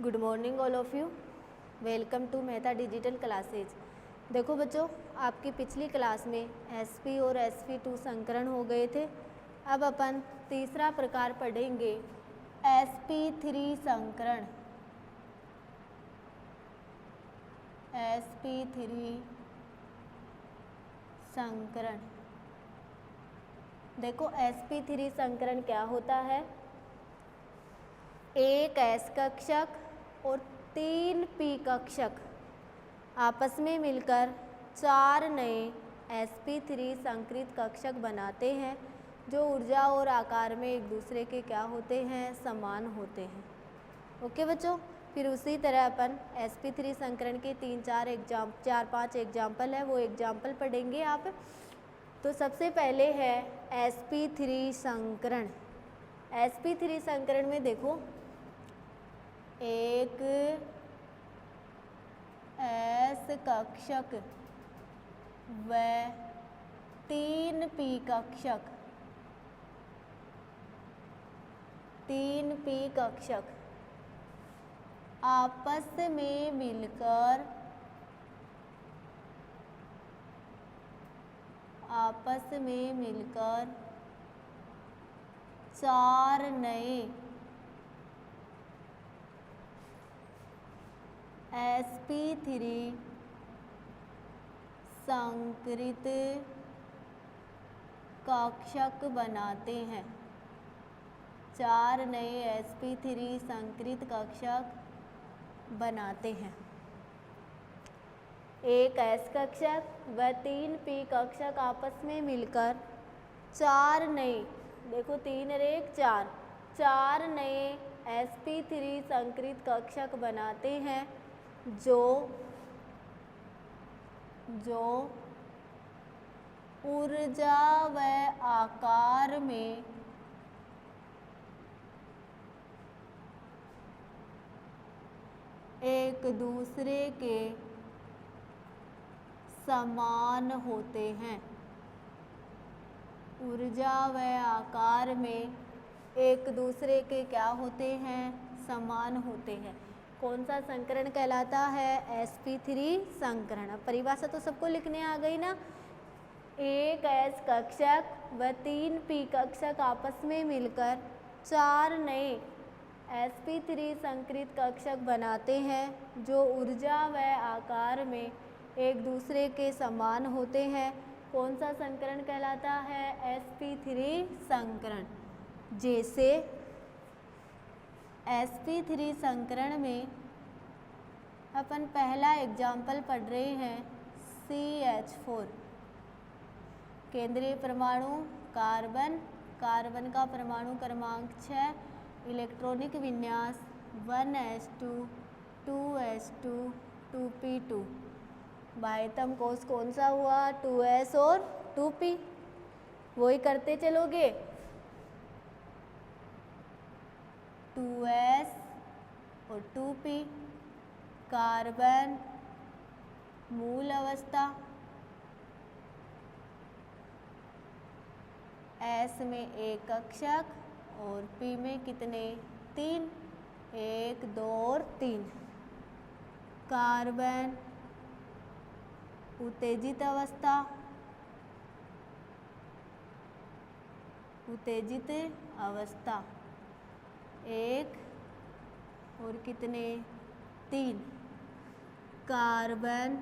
Good morning all of you. Welcome to Mehta digital classes. देखो बच्चों, आपकी पिछली क्लास में sp और sp2 संकरण हो गए थे। अब अपन तीसरा प्रकार पढ़ेंगे sp3 संकरण। sp3 संकरण। देखो sp3 संकरण क्या होता है। एक S कक्षक और 3 P कक्षक आपस में मिलकर 4 नए sp3 संकृत कक्षक बनाते हैं जो ऊर्जा और आकार में एक दूसरे के क्या होते हैं, समान होते हैं। ओके बच्चों, फिर उसी तरह अपन sp3 संकरण के 4-5 एग्जाम्पल है, वो एग्जाम्पल पढ़ेंगे आप। तो सबसे पहले है sp3 संकरण। sp3 संकरण में देखो, एक S कक्षक व 3 P कक्षक, 3 P कक्षक आपस में मिलकर चार नए sp3 संकृत कक्षक बनाते हैं। 4 नए sp3 संकृत कक्षक बनाते हैं। एक S कक्षक व 3 P कक्षक आपस में मिलकर 4 नए, देखो 3 और 1 4 नए sp3 संकृत कक्षक बनाते हैं जो ऊर्जा व आकार में एक दूसरे के समान होते हैं। ऊर्जा व आकार में एक दूसरे के क्या होते हैं, समान होते हैं। कौन सा संकरण कहलाता है, sp3 संकरण। अब परिभाषा तो सबको लिखने आ गई ना। एक S कक्षक व 3 P कक्षक आपस में मिलकर 4 नए sp3 संकृत कक्षक बनाते हैं जो ऊर्जा व आकार में एक दूसरे के समान होते हैं। कौन सा संकरण कहलाता है, sp3 संकरण। जैसे sp3 संकरण में अपन पहला एग्जाम्पल पढ़ रहे हैं CH4। केंद्रीय परमाणु कार्बन, कार्बन का परमाणु क्रमांक 6, इलेक्ट्रॉनिक विन्यास 1s2 2s2 2p2। बाह्यतम कोश कौन सा हुआ, 2s और 2p। वही करते चलोगे, 2s और 2p। कार्बन मूल अवस्था, S में एक कक्षक और P में कितने, 3, 1 2 और 3। कार्बन उत्तेजित अवस्था, उत्तेजित अवस्था 1 और कितने, 3। कार्बन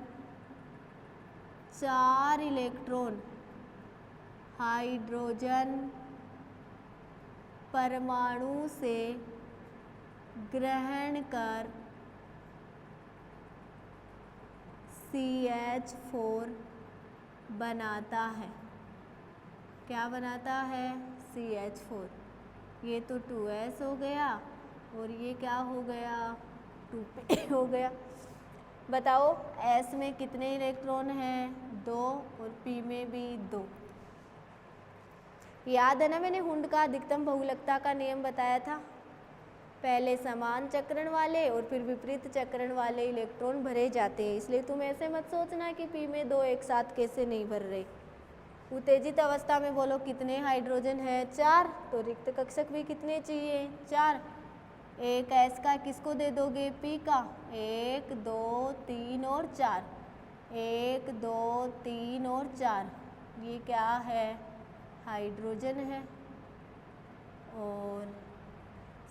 4 इलेक्ट्रॉन हाइड्रोजन परमाणु से ग्रहण कर CH4 बनाता है। क्या बनाता है, CH4। ये तो 2s हो गया और ये क्या हो गया, 2p हो गया। बताओ S में कितने इलेक्ट्रॉन हैं, 2 और P में भी 2। याद है ना, मैंने हुंड का अधिकतम बहुलकता का नियम बताया था। पहले समान चक्रण वाले और फिर विपरीत चक्रण वाले इलेक्ट्रॉन भरे जाते हैं। इसलिए तुम ऐसे मत सोचना कि P में 2 एक साथ कैसे नहीं भर रहे। उत्तेजित अवस्था में बोलो कितने हाइड्रोजन है, 4। तो रिक्त कक्षक भी कितने चाहिए, 4। एक S का किसको दे दोगे? P का। 1 2 3 और 4, 1 2 3 और 4, ये क्या है? हाइड्रोजन है। और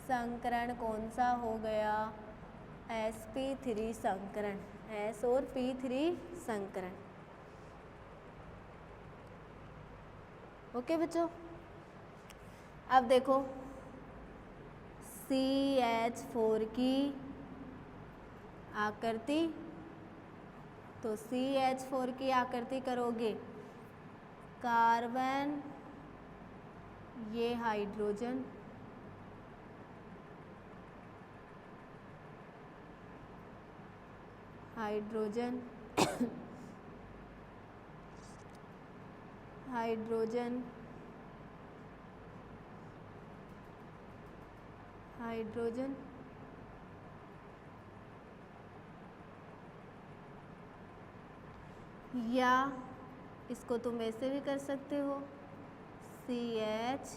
संकरण कौन सा हो गया? sp3 संकरण, S और P3 संकरण। ओके बच्चों, अब देखो CH4 की आकृति, तो CH4 की आकृति करोगे कार्बन, ये हाइड्रोजन, हाइड्रोजन हाइड्रोजन, हाइड्रोजन, या इसको तुम ऐसे भी कर सकते हो, CH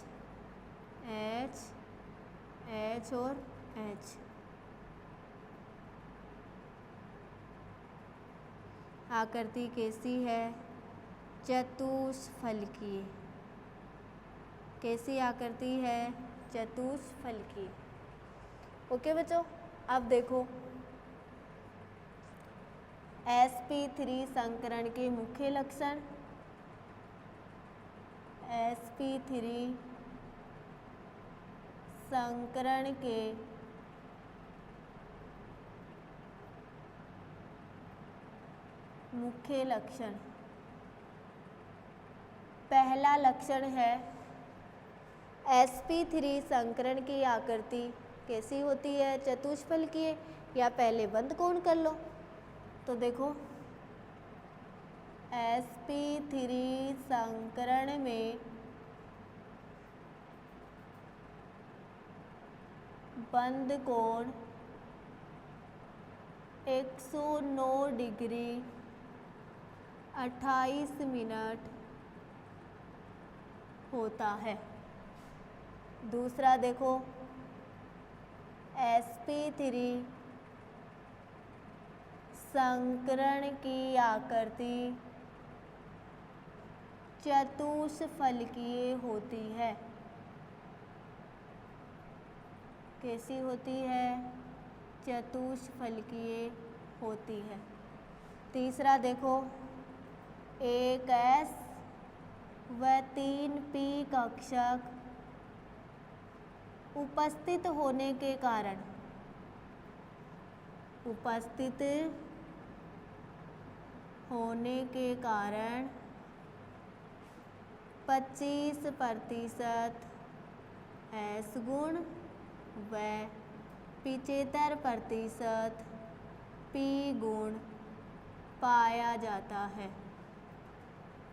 H H और H। आकृति कैसी है? चतुष्फलकीय। कैसी आकृति है? चतुष्फलकीय। ओके बच्चों, अब देखो sp3 संकरण के मुख्य लक्षण। sp3 संकरण के मुख्य लक्षण। पहला लक्षण है sp3 संकरण की आकृति कैसी होती है? चतुष्फलकीय। या पहले बंद कोण कर लो, तो देखो sp3 संकरण में बंद कोण 109 डिग्री 28 मिनट होता है। दूसरा देखो sp3 संकरण की आकृति चतुष्फलकीय होती है। कैसी होती है? चतुष्फलकीय होती है। तीसरा देखो, एक S व 3 P कक्षक उपस्थित होने के कारण, उपस्थित होने के कारण 25% S गुण व 75% P गुण पाया जाता है।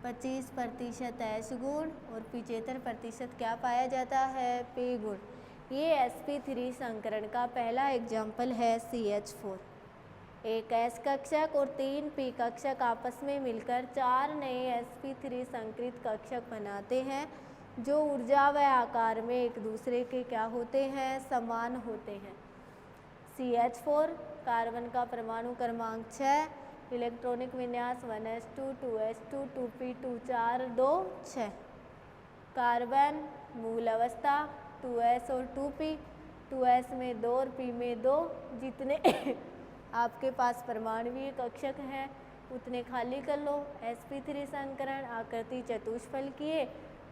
25% S गुण और 75% क्या पाया जाता है? P गुण। ये sp3 संकरण का पहला एग्जाम्पल है CH4। एक S कक्षक और 3 P कक्षक आपस में मिलकर 4 नए sp3 संकरित कक्षक बनाते हैं, जो ऊर्जा व आकार में एक दूसरे के क्या होते हैं? समान होते हैं। CH4 कार्बन का परमाणु क्रमांक 6, इलेक्ट्रॉनिक विन्यास 1s2 2s2 2p2 4 2 6। कार्बन मूल अवस्था 2s और 2p, 2s में 2 और p में 2, जितने आपके पास परमाणुवीय कक्षक हैं उतने खाली कर लो। sp3 संकरण, आकृति चतुष्फलकीय,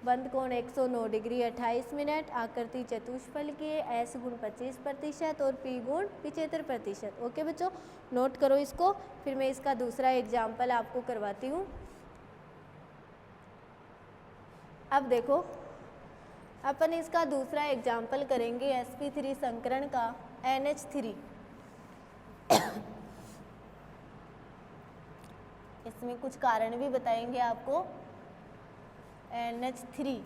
बंद कोण 109 डिग्री 28 मिनट, आकृति चतुष्फलकीय, S गुण 25% और P गुण 75%। ओके बच्चों, नोट करो इसको, फिर मैं इसका दूसरा एग्जाम्पल आपको करवाती हूँ। अब देखो, अपन इसका दूसरा एग्जाम्पल करेंगे sp3 संकरण का NH3। इसमें कुछ कारण भी बताएंगे आपको। NH3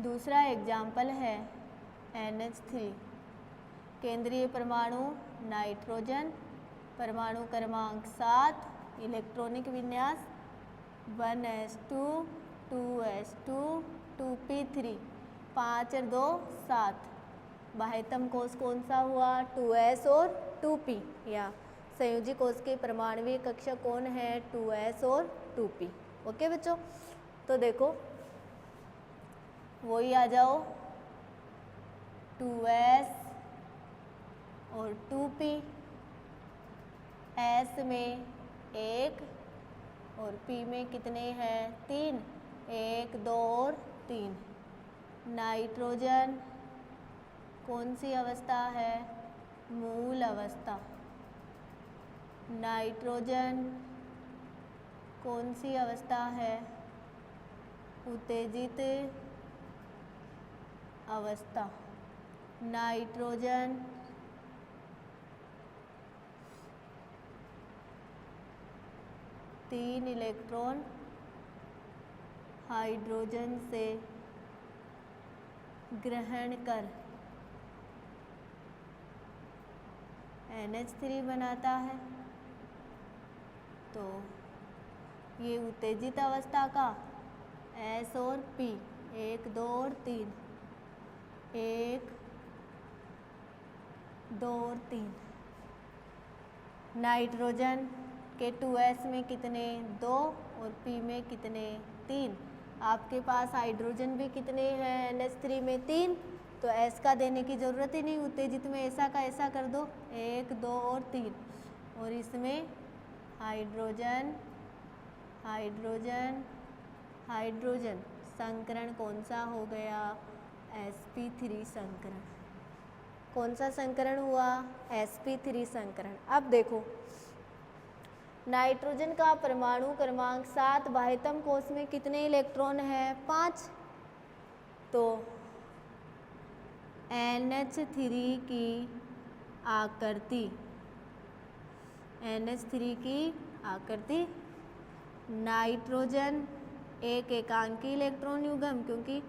दूसरा एग्जाम्पल है NH3। केंद्रीय परमाणु नाइट्रोजन, परमाणु क्रमांक 7, इलेक्ट्रॉनिक विन्यास 1s2 2s2 2p3 5 और 2 7। बाह्यतम कोष कौन सा हुआ? 2s और 2p। या संयोजी कोष के परमाणुीय कक्षक कौन है? 2s और 2p। ओके बच्चों, तो देखो वही आ जाओ 2s और 2p, s में 1 और p में कितने हैं? 3, 1 2 और 3। नाइट्रोजन कौन सी अवस्था है? मूल अवस्था। नाइट्रोजन कौन सी अवस्था है? उत्तेजित अवस्था। नाइट्रोजन तीन इलेक्ट्रॉन हाइड्रोजन से ग्रहण कर NH3 बनाता है। तो ये उत्तेजित अवस्था का S और P 1 2 और 3, 1 2 और 3। नाइट्रोजन के 2s में कितने? 2 और P में कितने? 3। आपके पास हाइड्रोजन भी कितने हैं? NH3 में 3, तो S का देने की ज़रूरत ही नहीं। उत्तेजित में ऐसा का ऐसा कर दो, 1 2 और 3। और इसमें हाइड्रोजन हाइड्रोजन हाइड्रोजन संकरण कौन सा हो गया? sp3 संकरण। कौन सा संकरण हुआ? sp3 संकरण। अब देखो नाइट्रोजन का परमाणु क्रमांक 7, बाह्यतम कोष में कितने इलेक्ट्रॉन हैं? 5। तो NH3 की आकृति NH3 की आकृति नाइट्रोजन एक एकांकी इलेक्ट्रॉन युग्म, क्योंकि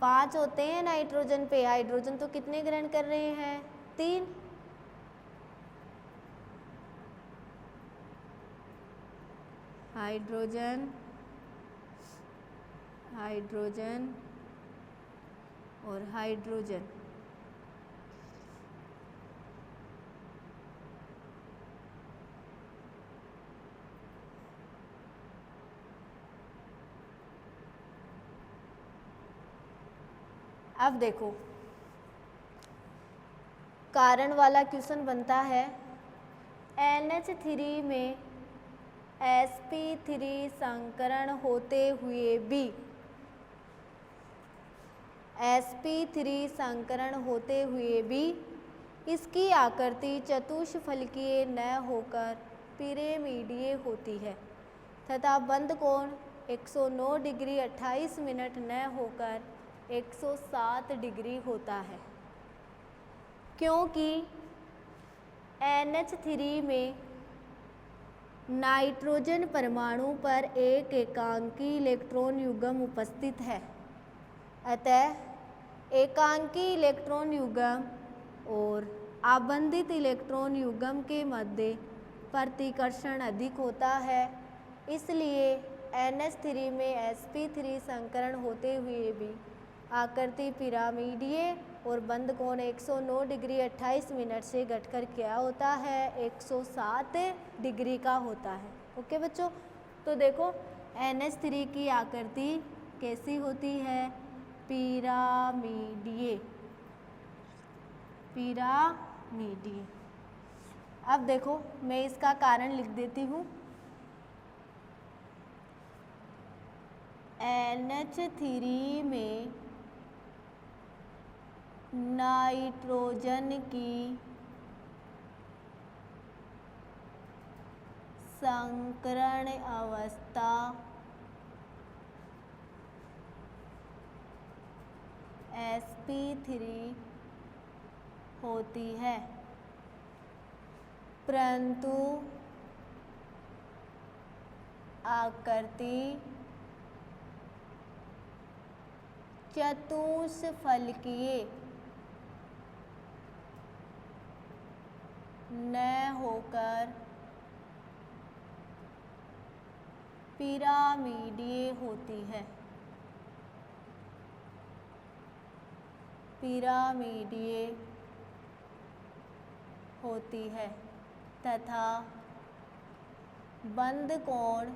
5 होते हैं नाइट्रोजन पे, हाइड्रोजन तो कितने ग्रहण कर रहे हैं? 3। हाइड्रोजन हाइड्रोजन और हाइड्रोजन अब देखो कारण वाला क्वेश्चन बनता है NH3 में sp3 संकरण होते हुए भी sp3 संकरण होते हुए भी इसकी आकृति चतुष्फलकीय न होकर पिरामिडीय होती है तथा बंद कोण 109 डिग्री 28 मिनट न होकर 107 डिग्री होता है, क्योंकि NH3 में नाइट्रोजन परमाणु पर एक एकांकी इलेक्ट्रॉन युग्म उपस्थित है। अतः एकांकी इलेक्ट्रॉन युग्म और आबंधित इलेक्ट्रॉन युग्म के मध्य प्रतिकर्षण अधिक होता है, इसलिए NH3 में sp3 संकरण होते हुए भी आकृति पिरामिडीय और बंद कोण 109 डिग्री 28 मिनट से घटकर क्या होता है? 107 डिग्री का होता है। ओके बच्चों, तो देखो NH3 की आकृति कैसी होती है? पिरामिडीय पिरामिडीय। अब देखो मैं इसका कारण लिख देती हूँ। NH3 में नाइट्रोजन की संकरण अवस्था sp3 होती है, परंतु आकृति चतुष्फलकीय न होकर पिरामिडीय होती है, पिरामिडीय होती है तथा बंद कोण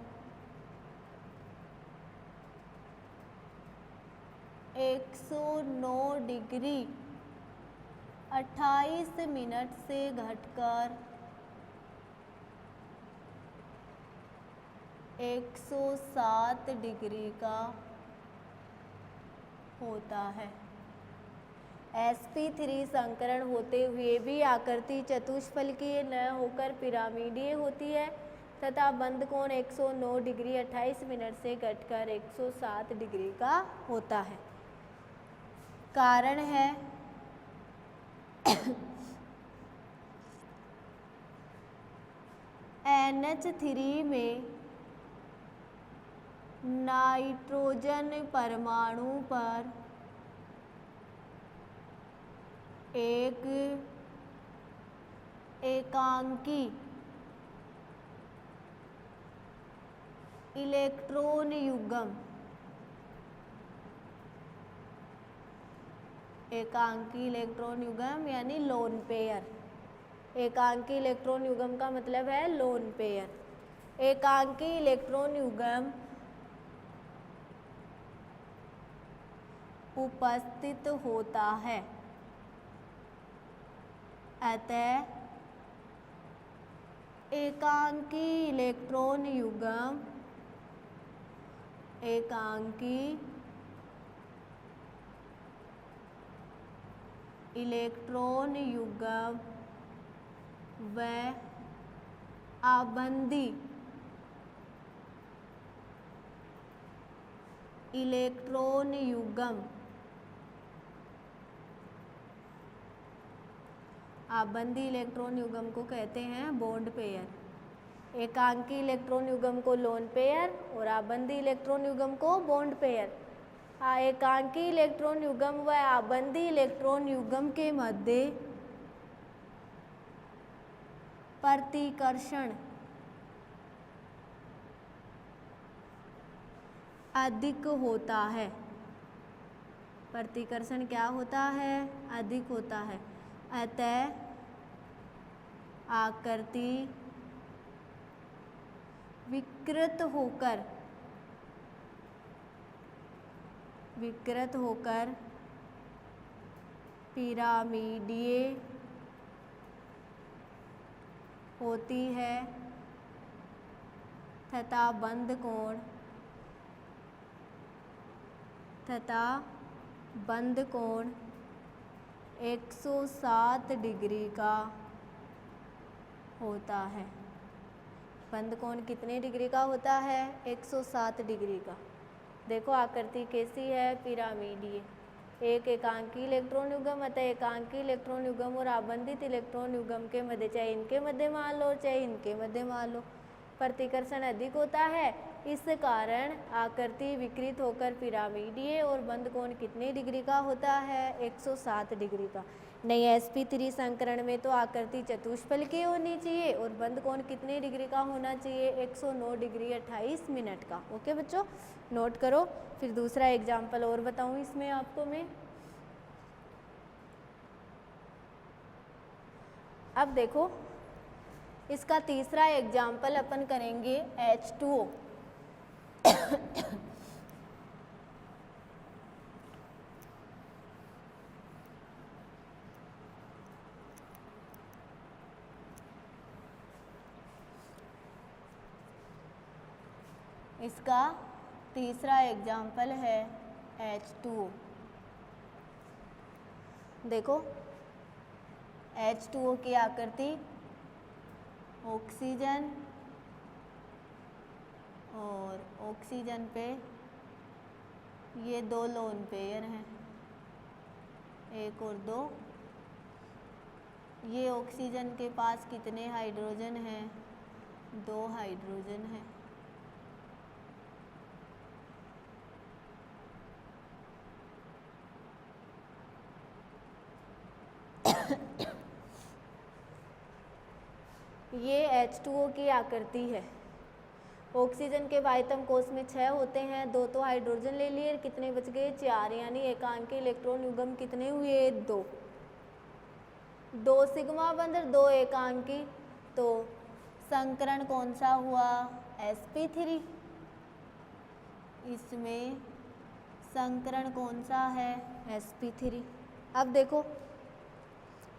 109 डिग्री 28 मिनट से घटकर 107 डिग्री का होता है। sp3 संकरण होते हुए भी आकृति चतुष्फलकीय न होकर पिरामिडीय होती है तथा बंद कोण 109 डिग्री 28 मिनट से घटकर 107 डिग्री का होता है। कारण है NH3 में नाइट्रोजन परमाणु पर एक एकांकी इलेक्ट्रॉन युग्म, एकांकी इलेक्ट्रॉन युग्म यानी लोन पेयर। एकांकी इलेक्ट्रॉन युग्म का मतलब है लोन पेयर। एकांकी इलेक्ट्रॉन युग्म उपस्थित होता है, अतः एकांकी इलेक्ट्रॉन युग्म, एकांकी इलेक्ट्रॉन युग्म व आबंधी इलेक्ट्रॉन युग्म, आबंधी इलेक्ट्रॉन युग्म को कहते हैं बॉन्ड पेयर। एकांकी इलेक्ट्रॉन युग्म को लोन पेयर और आबंधी इलेक्ट्रॉन युग्म को बॉन्ड पेयर। एकांकी इलेक्ट्रॉन युग्म व आबंधी इलेक्ट्रॉन युग्म के मध्य प्रतिकर्षण अधिक होता है। प्रतिकर्षण क्या होता है? अधिक होता है। अतः आकृति विकृत होकर पिरामिडीय होती है तथा बंद कोण 107 डिग्री का होता है। बंद कोण कितने डिग्री का होता है? 107 डिग्री का। देखो आकृति कैसी है? पिरामिडीय। एक एकांकी इलेक्ट्रॉन युग्म अतः एकांकी इलेक्ट्रॉन युग्म और आबंधित इलेक्ट्रॉन युग्म के मध्य, चाहे इनके मध्य मान लो चाहे इनके मध्य मान लो, प्रतिकर्षण अधिक होता है। इस कारण आकृति विकृत होकर पिरामिडीय और बंद कोण कितने डिग्री का होता है? 107 डिग्री का। नहीं, sp3 संकरण में तो आकृति चतुष्फलकीय होनी चाहिए और बंद कोण कितने डिग्री का होना चाहिए? 109 डिग्री 28 मिनट का। ओके बच्चों, नोट करो। फिर दूसरा एग्जाम्पल और बताऊं इसमें आपको मैं। अब देखो, इसका तीसरा एग्जाम्पल अपन करेंगे H2O। इसका तीसरा एग्जाम्पल है H2O। देखो H2O की आकृति ऑक्सीजन और ऑक्सीजन पे ये दो लोन पेयर हैं, 1 और 2। ये ऑक्सीजन के पास कितने हाइड्रोजन हैं? 2 हाइड्रोजन हैं। ये H2O की आकृति है ऑक्सीजन के वायतम कोष में 6 होते हैं, 2 तो हाइड्रोजन ले लिए, कितने बच गए 4, यानी एकांकी इलेक्ट्रॉन युग्म कितने हुए 2। 2 सिग्मा बंधन 2 एकांकी, तो संकरण कौन सा हुआ sp3। इसमें संकरण कौन सा है sp3। अब देखो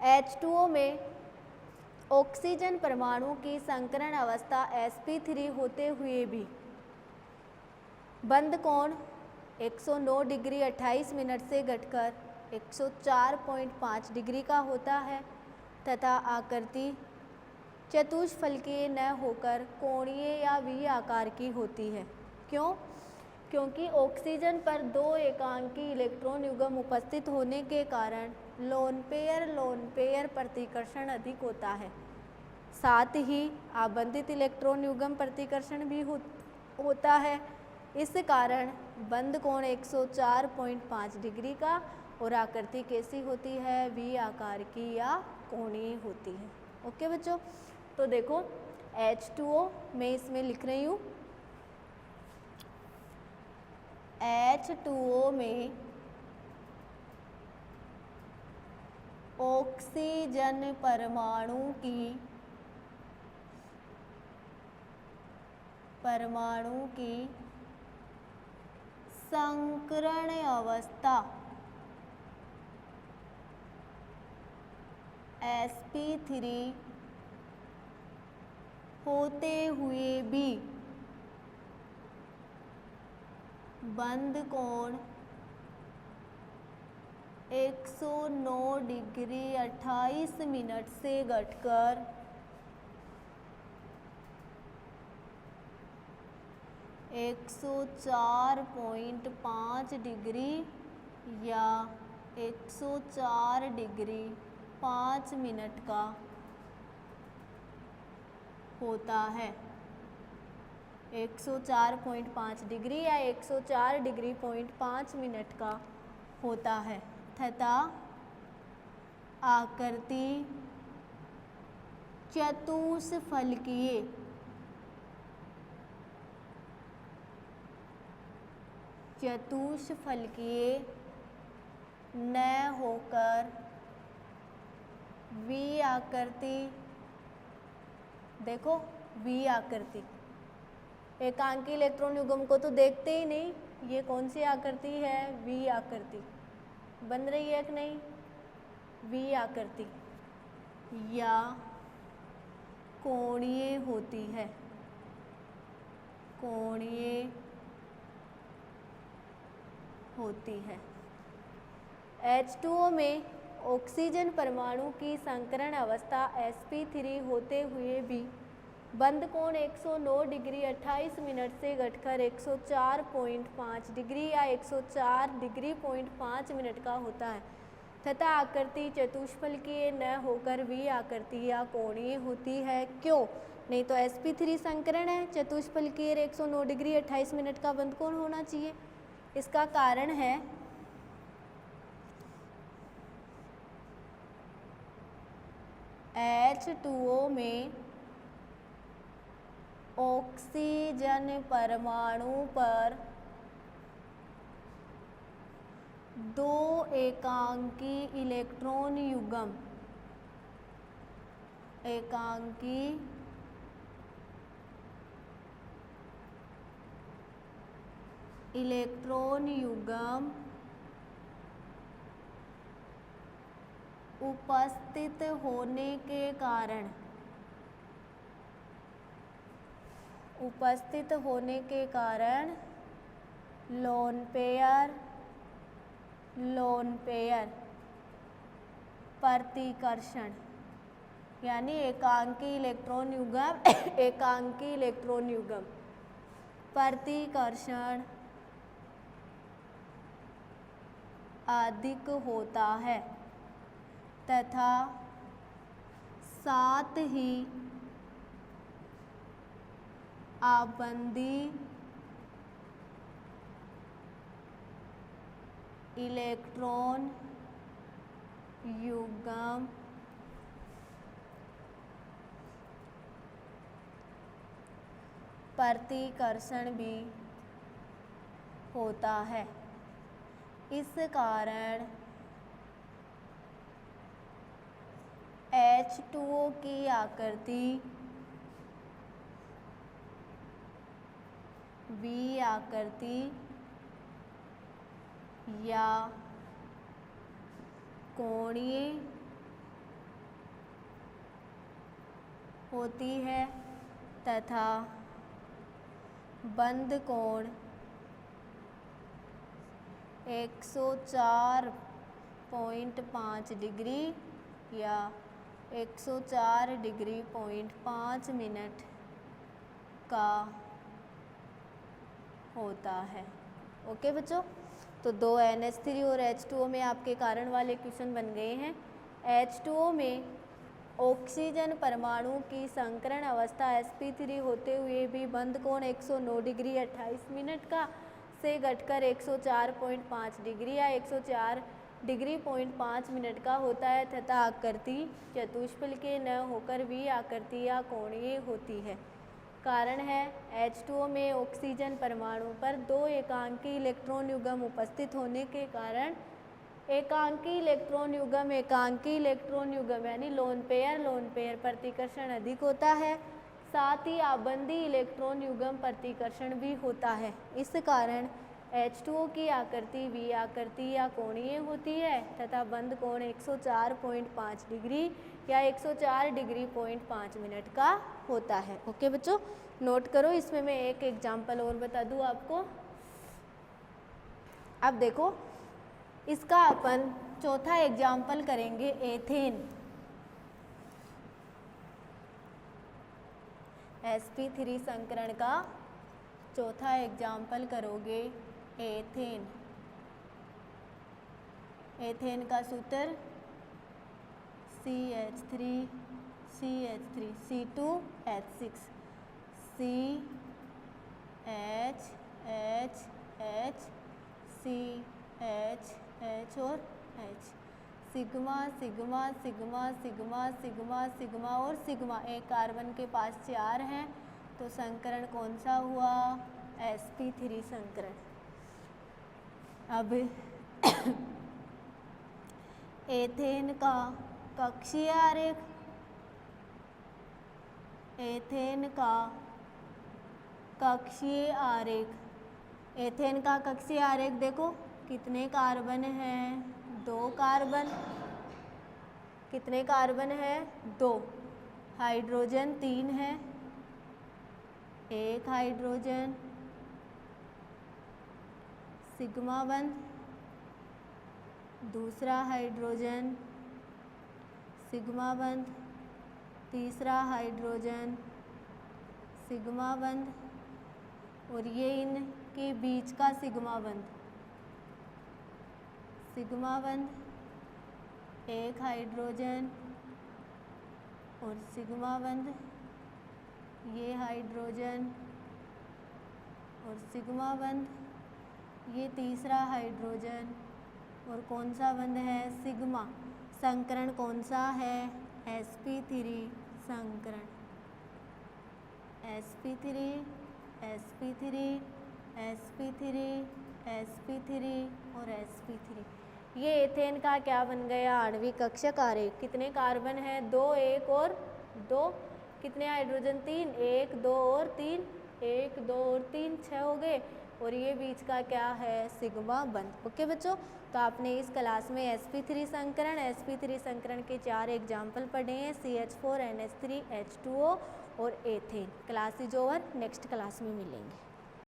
H2O में ऑक्सीजन परमाणु की संकरण अवस्था sp3 होते हुए भी बंध कोण 109 डिग्री 28 मिनट से घटकर 104.5 डिग्री का होता है तथा आकृति चतुष्फलकीय न होकर कोणीय या वी आकार की होती है। क्यों? क्योंकि ऑक्सीजन पर 2 एकांकी इलेक्ट्रॉन युग्म उपस्थित होने के कारण लोन पेयर प्रतिकर्षण अधिक होता है, साथ ही आबंधित इलेक्ट्रॉन युग्म प्रतिकर्षण भी होता है। इस कारण बंध कोण 104.5 डिग्री का और आकृति कैसी होती है वी आकार की या कोणीय होती है। ओके बच्चों, तो देखो H2O मैं इसमें लिख रही हूँ, H2O में ऑक्सीजन परमाणु की संकरण अवस्था sp3 होते हुए भी बंध कोण 109 डिग्री 28 मिनट से घटकर 104.5 डिग्री या 104 डिग्री 5 मिनट का होता है। 104.5 डिग्री या 104 डिग्री 5 मिनट का होता है तथा आकृति चतुष्फलकीय न होकर वी आकृति, देखो वी आकृति, एकांकी इलेक्ट्रॉन युग्म को तो देखते ही नहीं, ये कौन सी आकृति है वी आकृति बन रही है कि नहीं, वी आकृति या कोणीय होती है, कोणीय होती है। H2O में ऑक्सीजन परमाणु की संकरण अवस्था sp3 होते हुए भी बंध कोण 109 डिग्री 28 मिनट से घटकर 104.5 डिग्री या 104 डिग्री 5 मिनट का होता है तथा आकृति चतुष्फलकीय न होकर वी आकृति या कोणीय होती है। क्यों? नहीं तो sp3 संकरण है, चतुष्फलकीय 109 डिग्री 28 मिनट का बंध कोण होना चाहिए। इसका कारण है H2O में ऑक्सीजन परमाणु पर 2 एकांकी इलेक्ट्रॉन युग्म उपस्थित होने के कारण लोन पेयर प्रतिकर्षण यानी एकांकी इलेक्ट्रॉन युग्म प्रतिकर्षण अधिक होता है तथा साथ ही आबंधी इलेक्ट्रॉन युग्म प्रतिकर्षण भी होता है। इस कारण H2O की आकृति V आकृति या कोणीय होती है तथा बंध कोण 104.5 डिग्री या 104 डिग्री 5 मिनट का होता है। ओके बच्चों, तो दो NH3 और H2O में आपके कारण वाले क्वेश्चन बन गए हैं। H2O में ऑक्सीजन परमाणु की संकरण अवस्था sp3 होते हुए भी बंध कोण 109 डिग्री 28 मिनट का से घटकर 104.5 डिग्री या 104 डिग्री 5 मिनट का होता है तथा आकृति चतुष्फल के न होकर V आकृति या कोणीय होती है। कारण है H2O में ऑक्सीजन परमाणु पर दो एकांकी इलेक्ट्रॉन युग्म उपस्थित होने के कारण एकांकी इलेक्ट्रॉन युग्म यानी लोन पेयर प्रतिकर्षण अधिक होता है। साथ ही आबंधी इलेक्ट्रॉन युग्म प्रतिकर्षण भी होता है। इस कारण H2O की आकृति V आकृति या कोणीय होती है तथा बंध कोण 104.5 डिग्री या 104 डिग्री 5 मिनट का होता है। ओके बच्चों, नोट करो। इसमें मैं एक एग्जाम्पल और बता दूँ आपको। अब देखो, इसका अपन चौथा एग्जाम्पल करेंगे एथेन। sp3 संकरण का चौथा एग्जाम्पल करोगे एथेन। एथेन का सूत्र CH3 C2H6 CH और H, sigma sigma sigma sigma sigma sigma और सिग्मा। एक कार्बन के पास 4 हैं, तो संकरण कौन सा हुआ? sp3 संकरण। अब एथेन का कक्षीय आरेख, एथेन का कक्षीय आरेख, एथेन का कक्षीय आरेख देखो, कितने कार्बन हैं? 2 कार्बन। कितने कार्बन हैं? 2। हाइड्रोजन 3 है, 1 हाइड्रोजन, सिग्मा बंध, दूसरा हाइड्रोजन, सिग्मा बंध, तीसरा हाइड्रोजन, सिग्मा बंध, और ये इनके बीच का सिग्मा बंध, सिग्मा बंध, 1 हाइड्रोजन और सिग्मा बंध, ये हाइड्रोजन और सिग्मा बंध, ये तीसरा हाइड्रोजन और कौन सा बंध है? सिग्मा। संकरण कौन सा है? sp3 संकरण। sp3 sp3 sp3 sp3 और sp3। ये एथेन का क्या बन गया? आणविक कक्षक आरेख। कितने कार्बन है? 2, 1 और 2। कितने हाइड्रोजन? 3, 1 2 और 3, 1 2 और 3, 6 हो गए। और ये बीच का क्या है? सिग्मा बंध। ओके बच्चों, तो आपने इस क्लास में sp3 संकरण के 4 एग्जाम्पल पढ़े हैं, CH4 NH3 H2O और ethane. Class is over, next class में मिलेंगे।